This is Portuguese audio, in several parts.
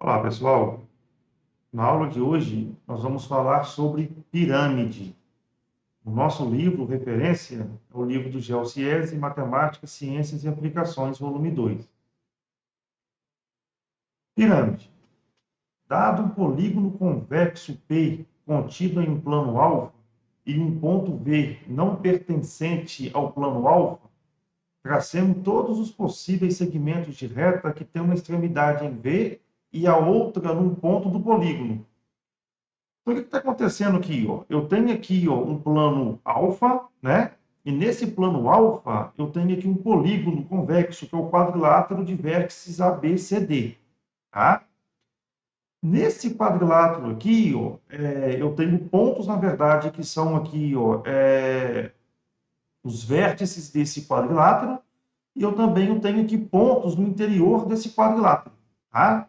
Olá, pessoal. Na aula de hoje, nós vamos falar sobre pirâmide. O nosso livro referência é o livro do Gelsiese, Matemática, Ciências e Aplicações, volume 2. Pirâmide. Dado um polígono convexo P contido em um plano alfa e um ponto V não pertencente ao plano alfa, tracemos todos os possíveis segmentos de reta que têm uma extremidade em V e a outra num ponto do polígono. Então, o que está acontecendo aqui? Ó? Eu tenho aqui um plano alfa, né? E nesse plano alfa, eu tenho aqui um polígono convexo, que é o quadrilátero de vértices ABCD. Tá? Nesse quadrilátero aqui, eu tenho pontos, na verdade, que são aqui os vértices desse quadrilátero, e eu também tenho aqui pontos no interior desse quadrilátero. Tá?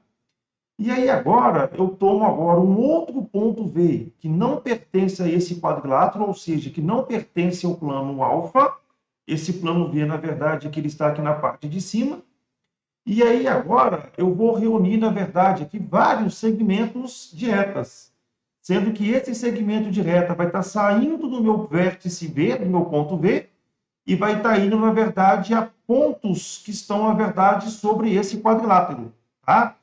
E aí agora, eu tomo agora um outro ponto V, que não pertence a esse quadrilátero, ou seja, que não pertence ao plano alfa. Esse plano V, na verdade, que ele está aqui na parte de cima. E aí agora, eu vou reunir, na verdade, aqui vários segmentos de retas. Sendo que esse segmento de reta vai estar saindo do meu vértice V, do meu ponto V, e vai estar indo, na verdade, a pontos que estão, na verdade, sobre esse quadrilátero. Tá?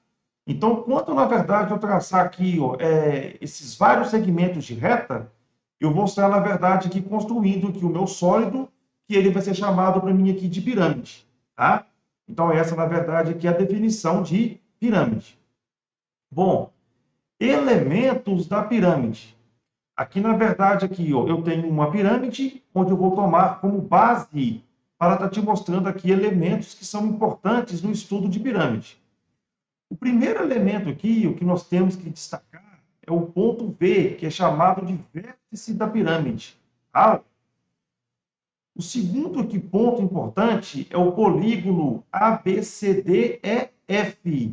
Então, quando, na verdade, eu traçar aqui esses vários segmentos de reta, eu vou estar, na verdade, aqui construindo aqui o meu sólido, que ele vai ser chamado para mim aqui de pirâmide. Tá? Então, essa, na verdade, aqui é a definição de pirâmide. Bom, elementos da pirâmide. Aqui, na verdade, aqui, eu tenho uma pirâmide, onde eu vou tomar como base para estar te mostrando aqui elementos que são importantes no estudo de pirâmide. O primeiro elemento aqui, o que nós temos que destacar, é o ponto V, que é chamado de vértice da pirâmide. Tá? O segundo aqui, ponto importante é o polígono ABCDEF,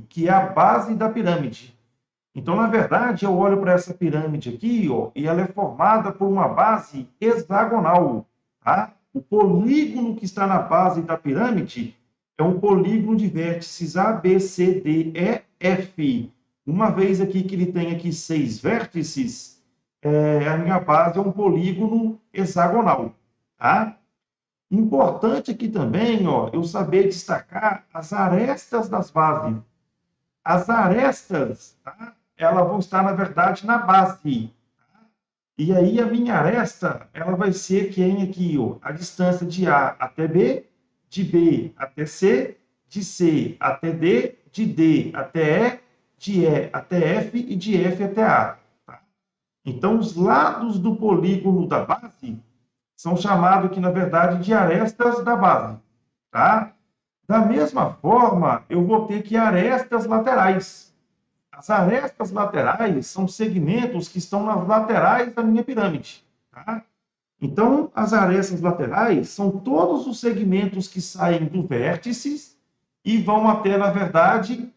que é a base da pirâmide. Então, na verdade, eu olho para essa pirâmide aqui, e ela é formada por uma base hexagonal. Tá? O polígono que está na base da pirâmide é um polígono de vértices A, B, C, D, E, F. Uma vez aqui que ele tem aqui 6 vértices, a minha base é um polígono hexagonal. Tá? Importante aqui também, eu saber destacar as arestas das bases. As arestas, tá? Elas vão estar, na verdade, na base. Tá? E aí a minha aresta, ela vai ser quem aqui, a distância de A até B, de B até C, de C até D, de D até E, de E até F e de F até A. Tá? Então, os lados do polígono da base são chamados aqui, na verdade, de arestas da base. Tá? Da mesma forma, eu vou ter que arestas laterais. As arestas laterais são segmentos que estão nas laterais da minha pirâmide. Tá? Então, as arestas laterais são todos os segmentos que saem do vértice e vão até, na verdade,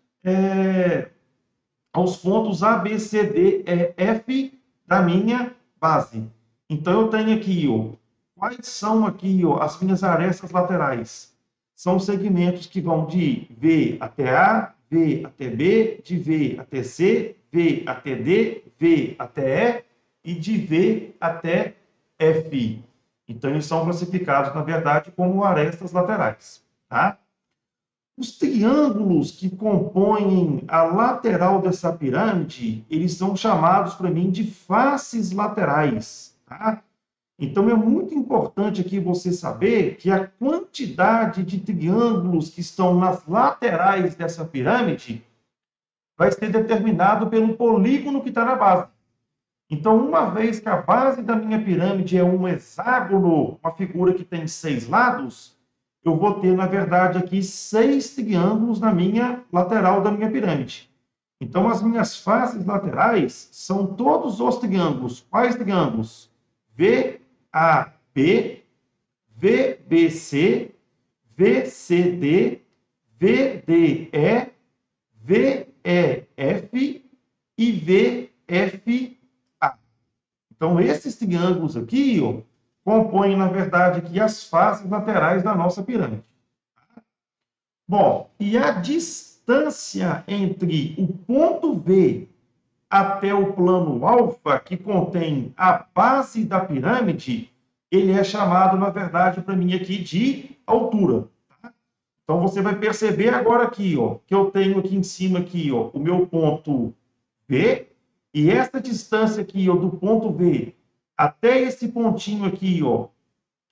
aos pontos A, B, C, D, E, F da minha base. Então, eu tenho aqui, quais são aqui, as minhas arestas laterais? São segmentos que vão de V até A, V até B, de V até C, V até D, V até E e de V até F. Então, eles são classificados, na verdade, como arestas laterais. Tá? Os triângulos que compõem a lateral dessa pirâmide, eles são chamados, para mim, de faces laterais. Tá? Então, é muito importante aqui você saber que a quantidade de triângulos que estão nas laterais dessa pirâmide vai ser determinado pelo polígono que está na base. Então, uma vez que a base da minha pirâmide é um hexágono, uma figura que tem 6 lados, eu vou ter, na verdade, aqui 6 triângulos na minha lateral da minha pirâmide. Então, as minhas faces laterais são todos os triângulos. Quais triângulos? VAB, VBC, VCD, VDE, VEF e VFA. Então, esses triângulos aqui, compõem, na verdade, aqui as faces laterais da nossa pirâmide. Bom, e a distância distância entre o ponto V até o plano alfa, que contém a base da pirâmide, ele é chamado, na verdade, para mim aqui, de altura. Tá? Então, você vai perceber agora aqui, ó, que eu tenho aqui em cima aqui, ó, o meu ponto V, e essa distância aqui, ó, do ponto V até esse pontinho aqui, ó,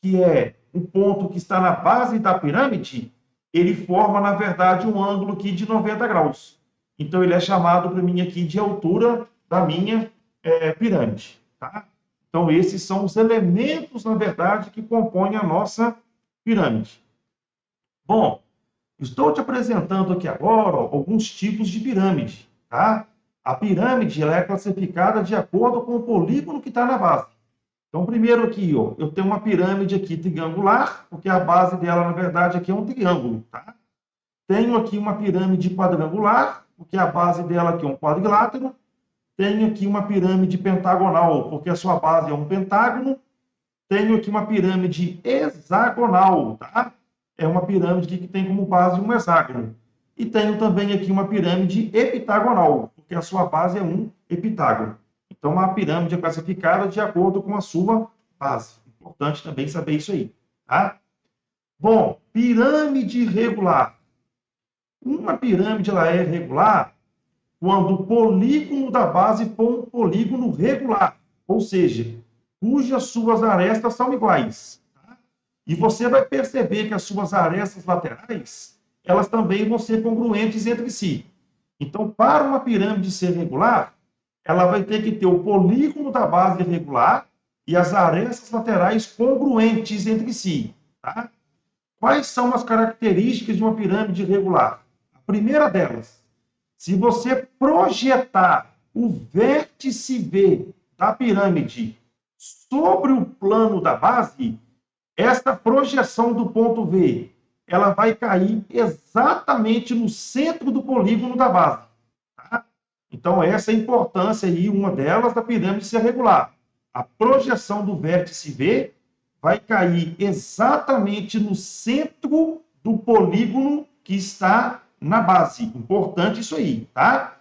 que é o ponto que está na base da pirâmide, ele forma, na verdade, um ângulo aqui de 90 graus. Então, ele é chamado para mim aqui de altura da minha pirâmide. Tá? Então, esses são os elementos, na verdade, que compõem a nossa pirâmide. Bom, estou te apresentando aqui agora alguns tipos de pirâmide. Tá? A pirâmide ela é classificada de acordo com o polígono que está na base. Então, primeiro aqui, ó, eu tenho uma pirâmide aqui triangular, porque a base dela, na verdade, aqui é um triângulo. Tá? Tenho aqui uma pirâmide quadrangular, porque a base dela aqui é um quadrilátero. Tenho aqui uma pirâmide pentagonal, porque a sua base é um pentágono. Tenho aqui uma pirâmide hexagonal, tá? É uma pirâmide que tem como base um hexágono. E tenho também aqui uma pirâmide heptagonal, porque a sua base é um heptágono. Então, a pirâmide é classificada de acordo com a sua base. Importante também saber isso aí, tá? Bom, pirâmide regular. Uma pirâmide ela é regular quando o polígono da base for um polígono regular, ou seja, cujas suas arestas são iguais. Tá? E você vai perceber que as suas arestas laterais, elas também vão ser congruentes entre si. Então, para uma pirâmide ser regular, ela vai ter que ter o polígono da base regular e as arestas laterais congruentes entre si. Tá? Quais são as características de uma pirâmide regular? A primeira delas, se você projetar o vértice V da pirâmide sobre o plano da base, esta projeção do ponto V, ela vai cair exatamente no centro do polígono da base. Tá? Então, essa é a importância aí, uma delas, da pirâmide ser regular. A projeção do vértice V vai cair exatamente no centro do polígono que está na base. Importante isso aí, tá?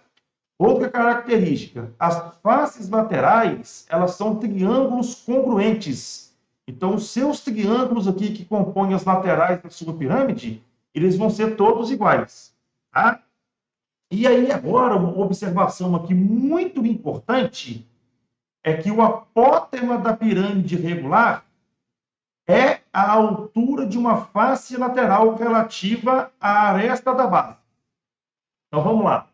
Outra característica, as faces laterais, elas são triângulos congruentes. Então, os seus triângulos aqui que compõem as laterais da sua pirâmide, eles vão ser todos iguais, tá? E aí, agora, uma observação aqui muito importante é que o apótema da pirâmide regular é a altura de uma face lateral relativa à aresta da base. Então, vamos lá.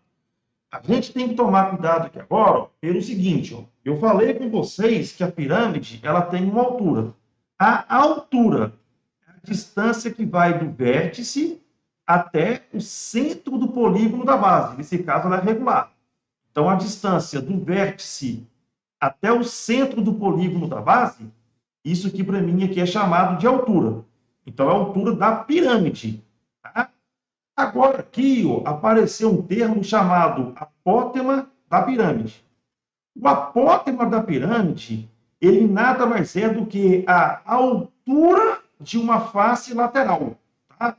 A gente tem que tomar cuidado aqui agora, ó, pelo seguinte, ó, eu falei com vocês que a pirâmide ela tem uma altura. A altura é a distância que vai do vértice até o centro do polígono da base. Nesse caso, ela é regular. Então, a distância do vértice até o centro do polígono da base, isso aqui para mim aqui é chamado de altura. Então, é a altura da pirâmide. Tá? Agora, aqui ó, apareceu um termo chamado apótema da pirâmide. O apótema da pirâmide, ele nada mais é do que a altura de uma face lateral. Tá?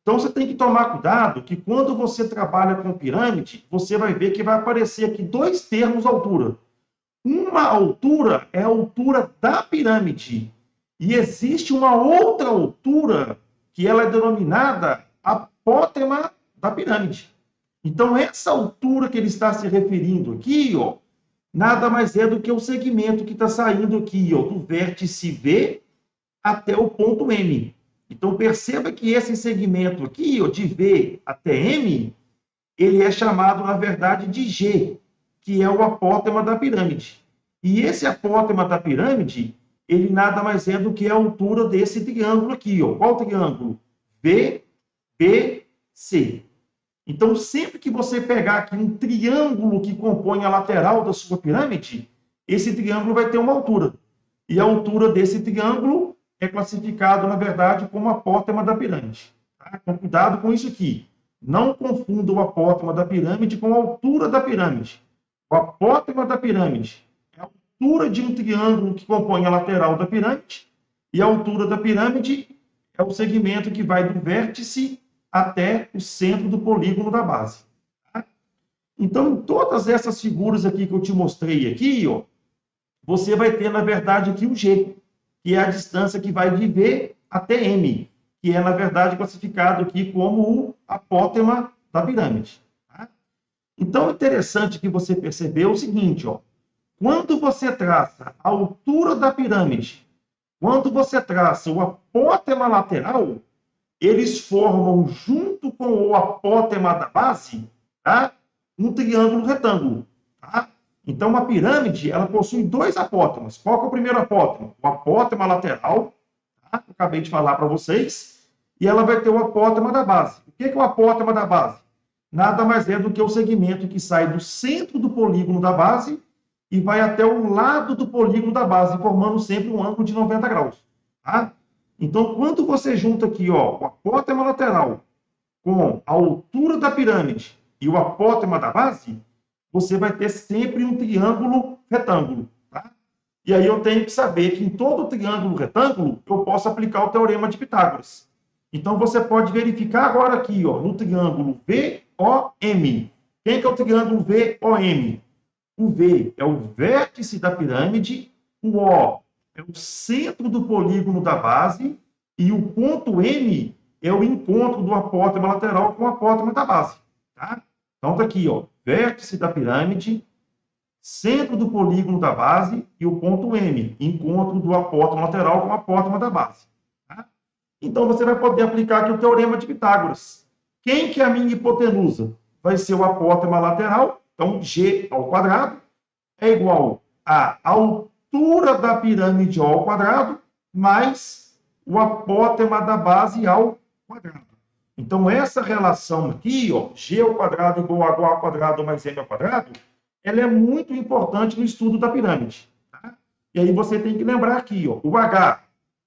Então, você tem que tomar cuidado que quando você trabalha com pirâmide, você vai ver que vai aparecer aqui dois termos altura. Uma altura é a altura da pirâmide. E existe uma outra altura que ela é denominada apótema da pirâmide. Então, essa altura que ele está se referindo aqui, ó, nada mais é do que o segmento que está saindo aqui, ó, do vértice V até o ponto M. Então, perceba que esse segmento aqui, ó, de V até M, ele é chamado, na verdade, de G, que é o apótema da pirâmide. E esse apótema da pirâmide, ele nada mais é do que a altura desse triângulo aqui. Ó. Qual triângulo? VBC. Então, sempre que você pegar aqui um triângulo que compõe a lateral da sua pirâmide, esse triângulo vai ter uma altura. E a altura desse triângulo é classificado, na verdade, como apótema da pirâmide. Tá? Então, cuidado com isso aqui. Não confunda o apótema da pirâmide com a altura da pirâmide. O apótema da pirâmide é a altura de um triângulo que compõe a lateral da pirâmide, e a altura da pirâmide é o segmento que vai do vértice até o centro do polígono da base. Tá? Então, em todas essas figuras aqui que eu te mostrei aqui, ó, você vai ter, na verdade, aqui o G, que é a distância que vai de V até M, que é, na verdade, classificado aqui como o apótema da pirâmide. Tá? Então, é interessante que você percebeu o seguinte, ó, quando você traça a altura da pirâmide, quando você traça o apótema lateral, eles formam, junto com o apótema da base, tá? Um triângulo retângulo. Tá? Então, a pirâmide ela possui dois apótemas. Qual que é o primeiro apótema? O apótema lateral, tá? Eu acabei de falar para vocês, e ela vai ter o apótema da base. O que é o apótema da base? Nada mais é do que o segmento que sai do centro do polígono da base e vai até o lado do polígono da base, formando sempre um ângulo de 90 graus. Tá? Então, quando você junta aqui ó, o apótema lateral com a altura da pirâmide e o apótema da base, você vai ter sempre um triângulo retângulo. Tá? E aí eu tenho que saber que em todo triângulo retângulo eu posso aplicar o teorema de Pitágoras. Então, você pode verificar agora aqui, ó, no triângulo VOM. Quem que é o triângulo VOM? O V é o vértice da pirâmide, o O é o centro do polígono da base e o ponto M é o encontro do apótema lateral com o apótema da base. Tá? Então, está aqui, ó, vértice da pirâmide, centro do polígono da base e o ponto M, encontro do apótema lateral com o apótema da base. Tá? Então, você vai poder aplicar aqui o teorema de Pitágoras. Quem que é a minha hipotenusa? Vai ser o apótema lateral, então G ao quadrado é igual à altura da pirâmide ao quadrado mais o apótema da base ao quadrado. Então, essa relação aqui, ó, G ao quadrado igual a H ao quadrado mais M ao quadrado, ela é muito importante no estudo da pirâmide. Tá? E aí você tem que lembrar aqui, ó, o H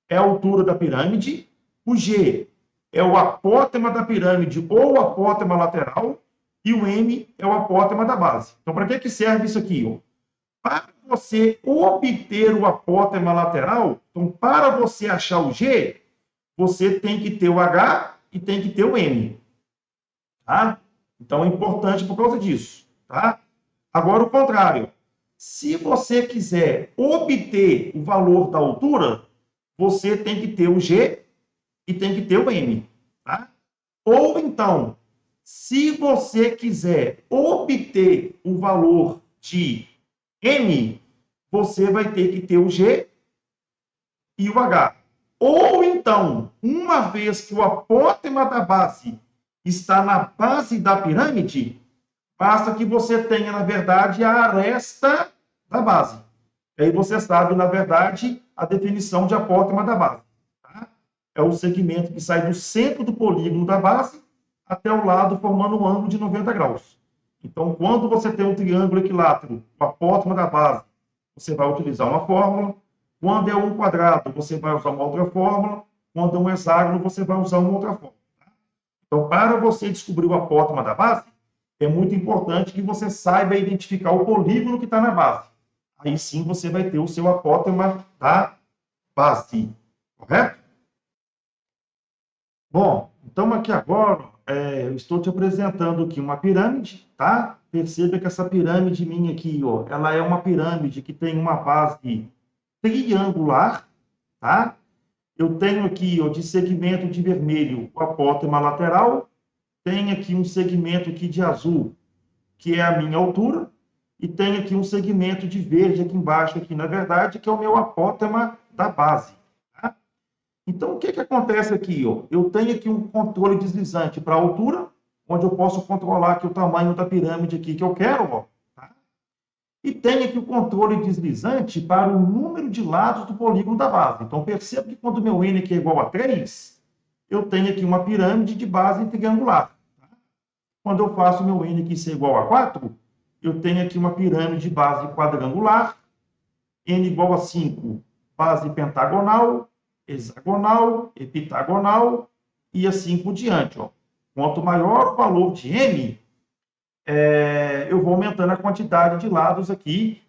é a altura da pirâmide, o G é o apótema da pirâmide ou apótema lateral, e o M é o apótema da base. Então, para que serve isso aqui? Ó? Para você obter o apótema lateral, então, para você achar o G, você tem que ter o H e tem que ter o M. Tá? Então, é importante por causa disso. Tá? Agora, o contrário. Se você quiser obter o valor da altura, você tem que ter o G e tem que ter o M. Tá? Ou então, se você quiser obter o valor de M, você vai ter que ter o G e o H. Ou então, uma vez que o apótema da base está na base da pirâmide, basta que você tenha, na verdade, a aresta da base. Aí você sabe, na verdade, a definição de apótema da base. Tá? É o segmento que sai do centro do polígono da base até o lado, formando um ângulo de 90 graus. Então, quando você tem um triângulo equilátero, o apótema da base, você vai utilizar uma fórmula. Quando é um quadrado, você vai usar uma outra fórmula. Quando é um hexágono, você vai usar uma outra fórmula. Então, para você descobrir o apótema da base, é muito importante que você saiba identificar o polígono que está na base. Aí sim você vai ter o seu apótema da base. Correto? Bom, então aqui agora eu estou te apresentando aqui uma pirâmide, tá? Perceba que essa pirâmide minha aqui, ó, ela é uma pirâmide que tem uma base triangular, tá? Eu tenho aqui, ó, de segmento de vermelho, o apótema lateral, tem aqui um segmento aqui de azul, que é a minha altura, e tem aqui um segmento de verde aqui embaixo, aqui, na verdade, que é o meu apótema da base. Tá? Então, o que acontece aqui? Ó? Eu tenho aqui um controle deslizante para a altura, onde eu posso controlar aqui o tamanho da pirâmide aqui que eu quero, ó, tá? E tem aqui o controle deslizante para o número de lados do polígono da base. Então, perceba que quando o meu N aqui é igual a 3, eu tenho aqui uma pirâmide de base triangular. Tá? Quando eu faço meu N aqui ser igual a 4, eu tenho aqui uma pirâmide de base quadrangular, N igual a 5, base pentagonal, hexagonal, heptagonal, e assim por diante. Ó. Quanto maior o valor de M, eu vou aumentando a quantidade de lados aqui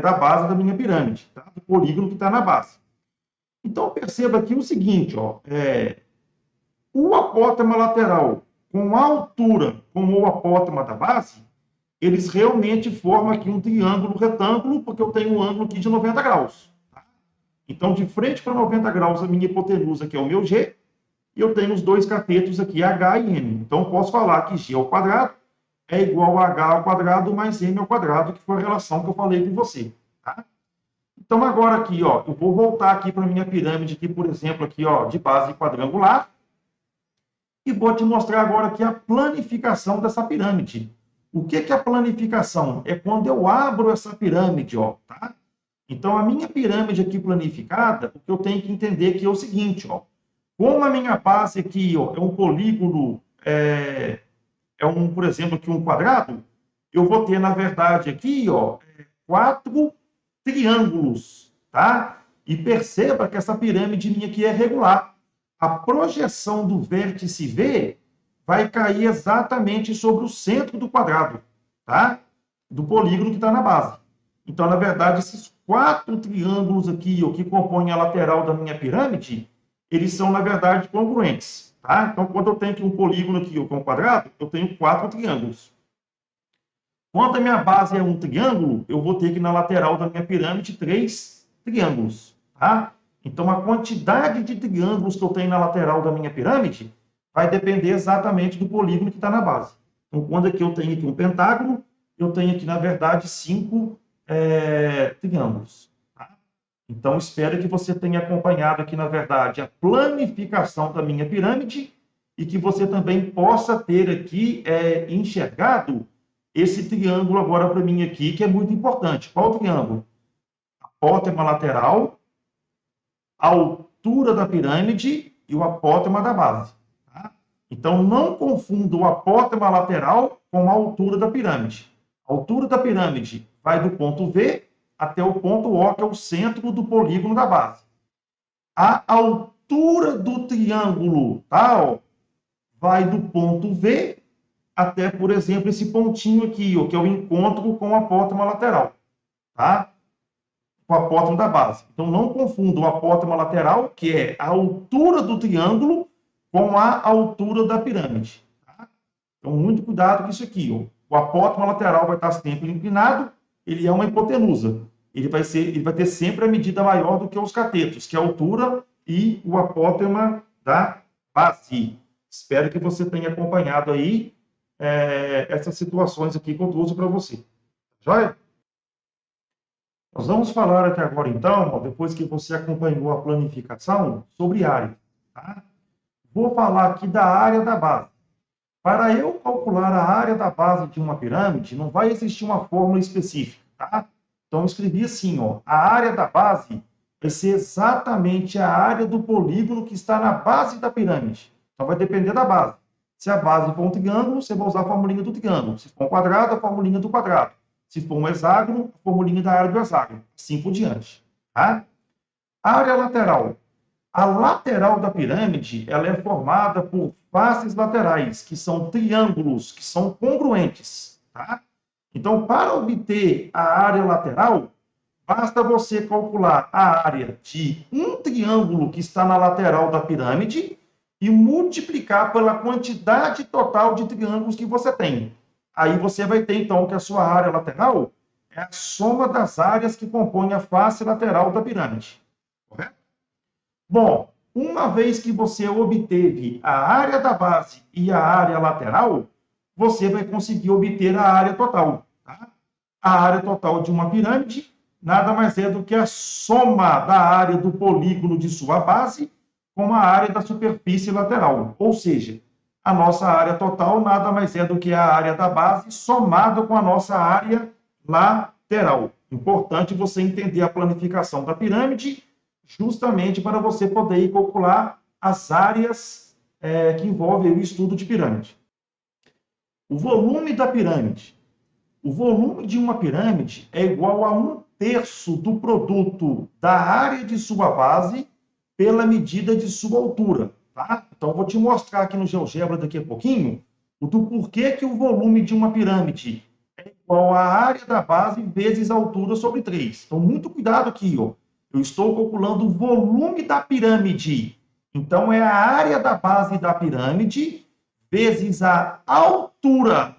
da base da minha pirâmide, tá? Do polígono que está na base. Então, perceba aqui o seguinte, ó, O apótema lateral com a altura com o apótema da base, eles realmente formam aqui um triângulo retângulo, porque eu tenho um ângulo aqui de 90 graus. Tá? Então, de frente para 90 graus, a minha hipotenusa, que é o meu G, e eu tenho os dois catetos aqui, H e M. Então, eu posso falar que G ao quadrado é igual a H ao quadrado mais M ao quadrado, que foi a relação que eu falei com você. Tá? Então, agora aqui, ó, eu vou voltar aqui para a minha pirâmide, aqui, por exemplo, aqui, ó, de base quadrangular, e vou te mostrar agora aqui a planificação dessa pirâmide. O que é a planificação? É quando eu abro essa pirâmide, ó, tá? Então, a minha pirâmide aqui planificada, o que eu tenho que entender aqui é o seguinte, ó. Como a minha base aqui, ó, é um polígono, por exemplo, aqui um quadrado, eu vou ter, na verdade, aqui, ó, 4 triângulos, tá? E perceba que essa pirâmide minha aqui é regular. A projeção do vértice V vai cair exatamente sobre o centro do quadrado, tá? Do polígono que está na base. Então, na verdade, esses 4 triângulos aqui, ó, que compõem a lateral da minha pirâmide, eles são, na verdade, congruentes, tá? Então, quando eu tenho aqui um polígono aqui, ó, com um quadrado, eu tenho 4 triângulos. Quando a minha base é um triângulo, eu vou ter aqui na lateral da minha pirâmide 3 triângulos, tá? Então, a quantidade de triângulos que eu tenho na lateral da minha pirâmide vai depender exatamente do polígono que está na base. Então, quando aqui eu tenho aqui um pentágono, eu tenho aqui, na verdade, 5 triângulos. Tá? Então, espero que você tenha acompanhado aqui, na verdade, a planificação da minha pirâmide e que você também possa ter aqui enxergado esse triângulo agora para mim aqui, que é muito importante. Qual triângulo? Apótema lateral, a altura da pirâmide e o apótema da base. Tá? Então, não confunda o apótema lateral com a altura da pirâmide. A altura da pirâmide vai do ponto V até o ponto O, que é o centro do polígono da base. A altura do triângulo, tá? Ó, vai do ponto V até, por exemplo, esse pontinho aqui, ó, que é o encontro com o apótema lateral, tá? Com o apótema da base. Então, não confunda o apótema lateral, que é a altura do triângulo, com a altura da pirâmide. Tá? Então, muito cuidado com isso aqui. Ó. O apótema lateral vai estar sempre inclinado, ele é uma hipotenusa. Ele vai ter sempre a medida maior do que os catetos, que é a altura e o apótema da base. Espero que você tenha acompanhado aí essas situações aqui que eu trouxe para você. Joia? Nós vamos falar aqui agora, então, depois que você acompanhou a planificação, sobre área. Tá? Vou falar aqui da área da base. Para eu calcular a área da base de uma pirâmide, não vai existir uma fórmula específica. Tá? Então, eu escrevi assim, ó, a área da base vai ser exatamente a área do polígono que está na base da pirâmide. Então, vai depender da base. Se a base for um triângulo, você vai usar a formulinha do triângulo. Se for um quadrado, a formulinha do quadrado. Se for um hexágono, a formulinha da área do hexágono. Assim por diante. Tá? A área lateral. A lateral da pirâmide ela é formada por faces laterais, que são triângulos, que são congruentes. Tá? Então, para obter a área lateral, basta você calcular a área de um triângulo que está na lateral da pirâmide e multiplicar pela quantidade total de triângulos que você tem. Aí você vai ter, então, que a sua área lateral é a soma das áreas que compõem a face lateral da pirâmide. Correto? Bom, uma vez que você obteve a área da base e a área lateral, você vai conseguir obter a área total. Tá? A área total de uma pirâmide nada mais é do que a soma da área do polígono de sua base com a área da superfície lateral. Ou seja, a nossa área total nada mais é do que a área da base somada com a nossa área lateral. Importante você entender a planificação da pirâmide, justamente para você poder calcular as áreas que envolvem o estudo de pirâmide. O volume da pirâmide. O volume de uma pirâmide é igual a 1/3 do produto da área de sua base pela medida de sua altura. Tá? Então, eu vou te mostrar aqui no GeoGebra daqui a pouquinho o do porquê que o volume de uma pirâmide é igual à área da base vezes a altura sobre 3. Então, muito cuidado aqui. Ó. Eu estou calculando o volume da pirâmide Então, é a área da base da pirâmide vezes a altura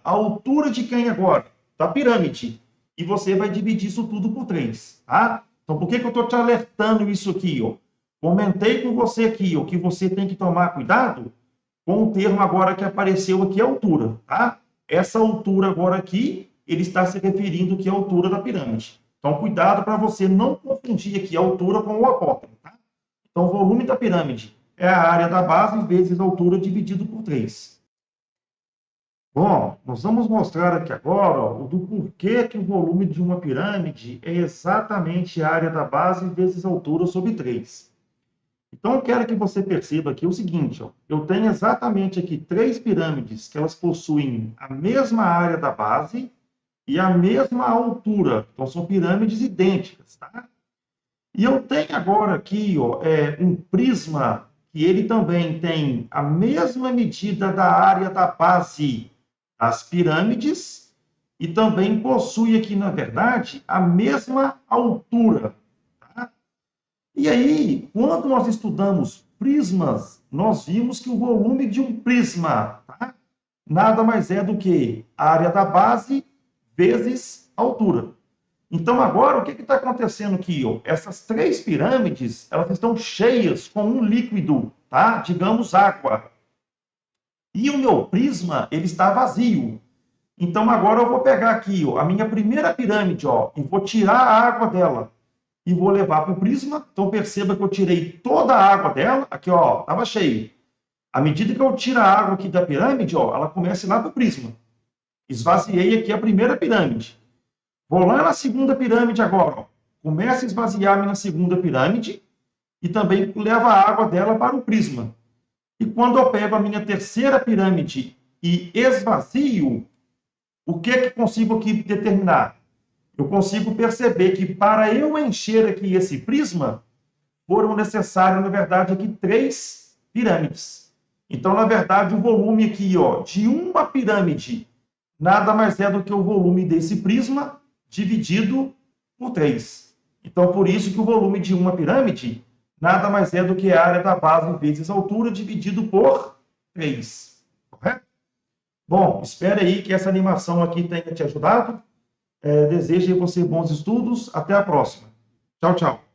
de quem agora? Da pirâmide. E você vai dividir isso tudo por 3, tá? Então, por que eu estou te alertando isso aqui, ó? Comentei com você aqui, ó, que você tem que tomar cuidado com o termo agora que apareceu aqui, altura, tá? Essa altura agora aqui, ele está se referindo aqui à altura da pirâmide. Então, cuidado para você não confundir aqui a altura com o apótolo, tá? Então, o volume da pirâmide é a área da base vezes a altura dividido por 3. Bom, nós vamos mostrar aqui agora ó, do porquê que o volume de uma pirâmide é exatamente a área da base vezes a altura sobre 3. Então, eu quero que você perceba aqui o seguinte, ó, eu tenho exatamente aqui 3 pirâmides que elas possuem a mesma área da base e a mesma altura. Então, são pirâmides idênticas, tá? E eu tenho agora aqui ó, um prisma que ele também tem a mesma medida da área da base das pirâmides e também possui aqui, na verdade, a mesma altura. Tá? E aí, quando nós estudamos prismas, nós vimos que o volume de um prisma tá? Nada mais é do que a área da base vezes a altura. Então, agora, o que está acontecendo aqui? Ó? Essas 3 pirâmides, elas estão cheias com um líquido, tá? Digamos, água. E o meu prisma, ele está vazio. Então, agora eu vou pegar aqui ó, a minha primeira pirâmide ó, e vou tirar a água dela e vou levar para o prisma. Então, perceba que eu tirei toda a água dela. Aqui, ó, estava cheio. À medida que eu tiro a água aqui da pirâmide, ó, ela começa a ir lá para o prisma. Esvaziei aqui a primeira pirâmide. Vou lá na segunda pirâmide agora. Ó. Começa a esvaziar a minha segunda pirâmide e também levo a água dela para o prisma. E quando eu pego a minha terceira pirâmide e esvazio, o que consigo aqui determinar? Eu consigo perceber que para eu encher aqui esse prisma, foram necessários, na verdade, aqui 3 pirâmides. Então, na verdade, o volume aqui ó, de uma pirâmide nada mais é do que o volume desse prisma dividido por 3. Então, por isso que o volume de uma pirâmide nada mais é do que a área da base vezes a altura dividido por 3. Correto? Bom, espero aí que essa animação aqui tenha te ajudado. Desejo a você bons estudos. Até a próxima. Tchau, tchau.